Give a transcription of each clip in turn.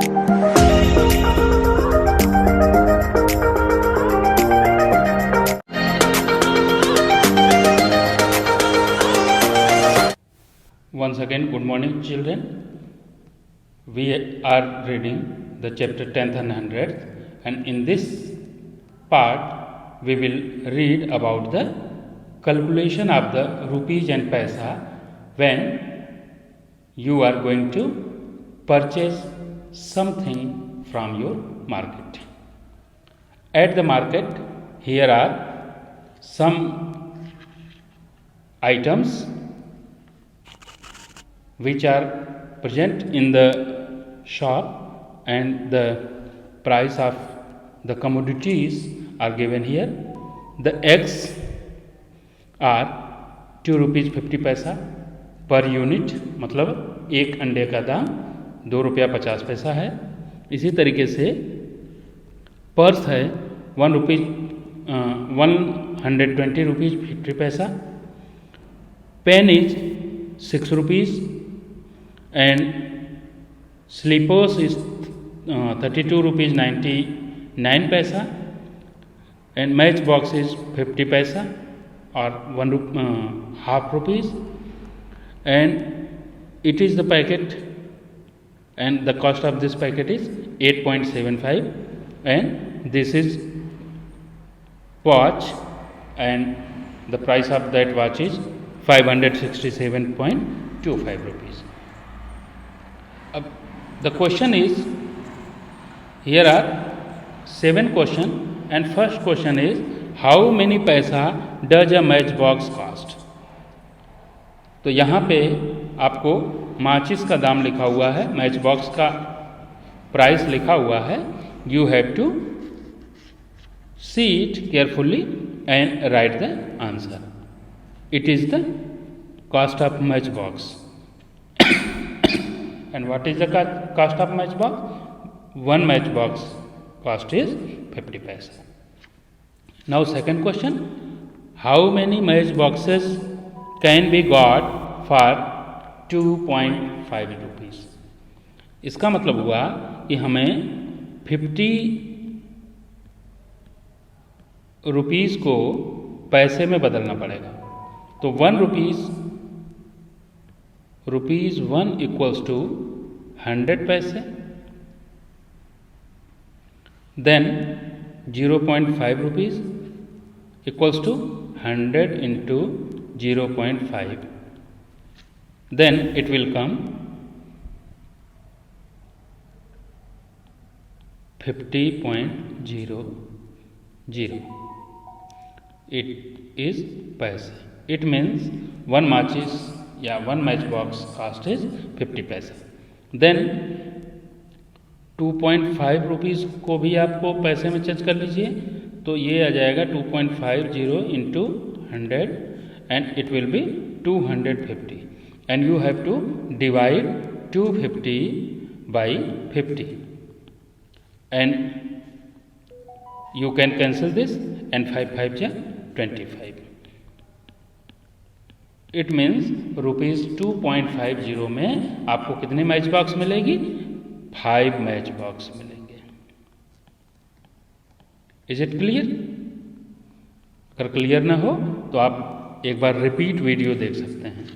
Once again, good morning, children. We are reading the chapter 10th and 100th, and in this part, we will read about the calculation of the rupees and paisa when you are going to purchase something from your market. At the market, here are some items which are present in the shop, and the price of the commodities are given here. The eggs are 2 rupees 50 पैसा per unit, मतलब एक अंडे का दाम 2 रुपया 50 पैसा है। इसी तरीके से पर्स है 120 rupees 50 paisa. Pen is 6 rupees and slippers is 32 rupees 99 paisa, and match box is 50 paisa or half rupees, and it is the packet, and the cost of this packet is 8.75, and this is watch, and the price of that watch is 567.25 rupees. The question is, here are 7 questions, and first question is, how many paisa does a match box cost? तो यहाँ पे आपको माचिस का दाम लिखा हुआ है, मैच बॉक्स का प्राइस लिखा हुआ है. You have to see it carefully and write the answer. It is the cost of match box. And what is the cost of matchbox? One matchbox cost is 50 paisa. Now second question, how many matchboxes can be got for 2.5 rupees? इसका मतलब हुआ कि हमें 50 rupees को पैसे में बदलना पड़ेगा. तो 1 rupees 1 equals to 100 पैसे. Then 0.5 rupees equals to 100 into 0.5. Then it will come 50.00. It is paise. It means one matches one matchbox cost is 50 पैसा. देन 2.5 रुपीज़ को भी आपको पैसे में चेंज कर लीजिए, तो ये आ जाएगा 2.50 into 100 and it will be 250, and you have to divide 250 by 50, and you can cancel this, and 5 5 जा 25. इट मीन्स ₹2.50 में आपको कितने मैच बॉक्स मिलेगी? 5 मैच बॉक्स मिलेंगे. Is it clear? अगर क्लियर ना हो तो आप एक बार रिपीट वीडियो देख सकते हैं.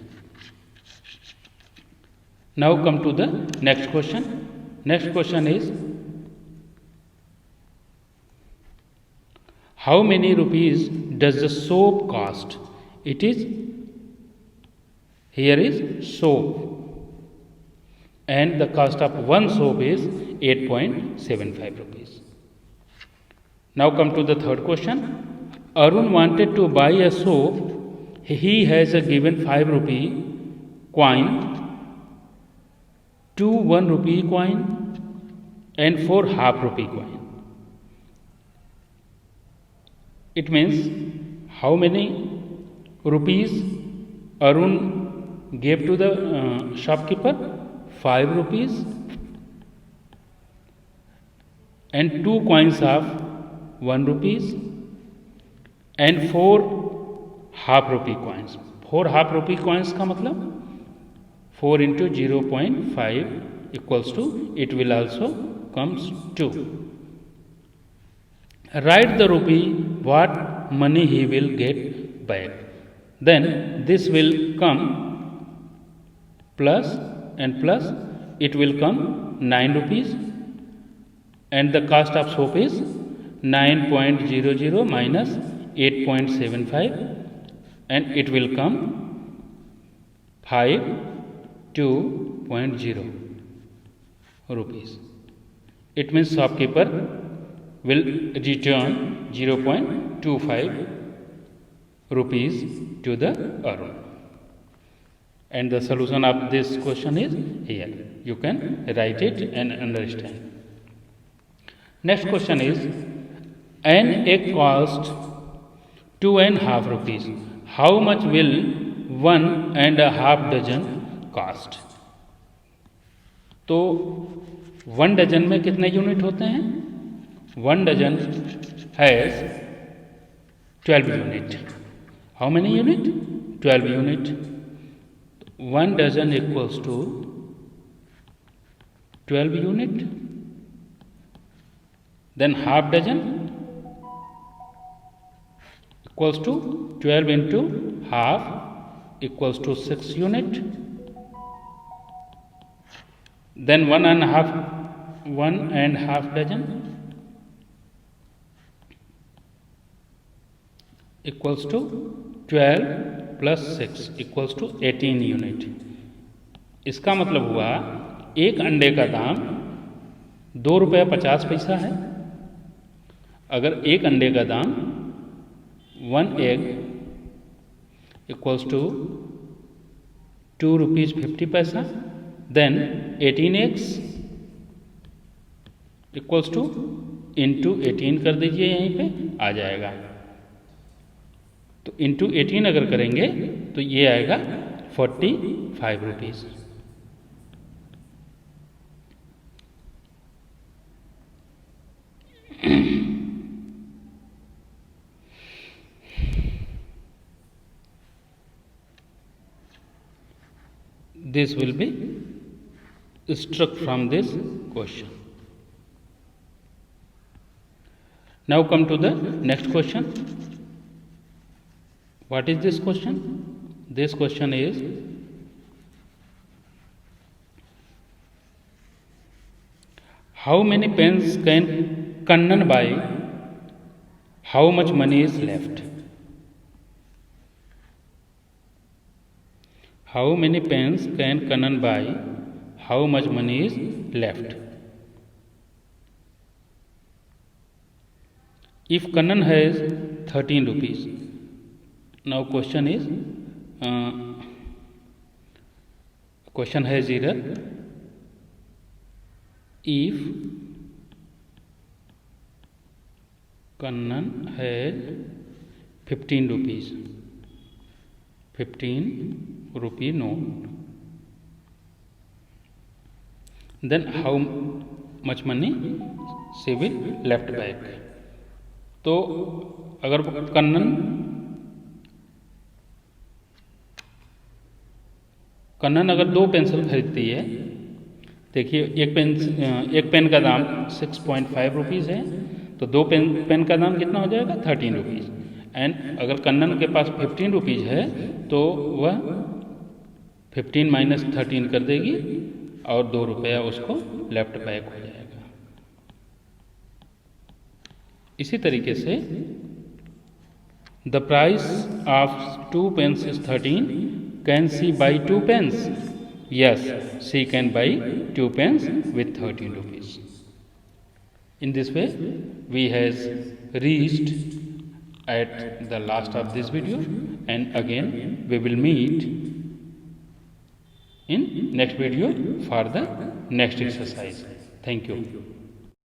Now come to the next question. Next question is, how many rupees does the soap cost? It is, here is soap, and the cost of one soap is 8.75 rupees. Now come to the third question. Arun wanted to buy a soap. He has a given 5 rupee coin, 2 1 rupee coin, and 4 half rupee coin. It means how many rupees Arun gave to the shopkeeper? 5 rupees and 2 coins of 1 rupees and 4 half rupee coins. 4 half rupee coins का मतलब 4 into 0.5 equals to, it will also comes 2. Write the rupee what money he will get back. Then this will come plus and plus, it will come 9 rupees, and the cost of soap is 9.00 minus 8.75, and it will come 52.0 rupees. It means shopkeeper will return 0.25 rupees to the Arun. And the solution of this question is here. You can write it and understand. Next question is, an egg cost 2.5 rupees. How much will 1.5 dozen cost? तो 1 dozen में कितने unit होते हैं? 1 dozen has 12 unit. How many unit? 12 unit. 1 dozen equals to 12 unit. Then half dozen equals to 12 into half equals to 6 unit. Then 1.5 dozen equals to 12 plus 6 equals to 18 unit. इसका मतलब हुआ एक अंडे का दाम 2 रुपये 50 पैसा है. अगर एक अंडे का दाम 1 egg equals to 2 rupees 50 पैसा, then 18 eggs equals to into 18 कर दीजिए, यहीं पे आ जाएगा. तो इंटू 18 अगर करेंगे तो ये आएगा 45 rupees. This will be struck from this question. Now come to the next question. What is this question? This question is, how many pens can Kannan buy? How much money is left? How many pens can Kannan buy? How much money is left? If Kannan has 13 rupees, now question is, question has either if Kannan has 15 rupees, 15 rupee note, then how much money she will left back. तो अगर कन्नन अगर 2 pencil खरीदती है, देखिए एक pen का दाम 6.5 rupees है, तो 2 पेन का दाम कितना हो जाएगा? 13 रुपीज़. एंड अगर कन्नन के पास 15 रुपीज़ है तो वह 15 माइनस 13 कर देगी और 2 रुपया उसको लेफ्ट बैक हो जाएगा. इसी तरीके से the price of 2 pens is 13. Can she buy 2 pens? Yes, she can buy 2 pens with 13 rupees. In this way, we has reached at the last of this video, and again we will meet in next video for the next exercise. Thank you.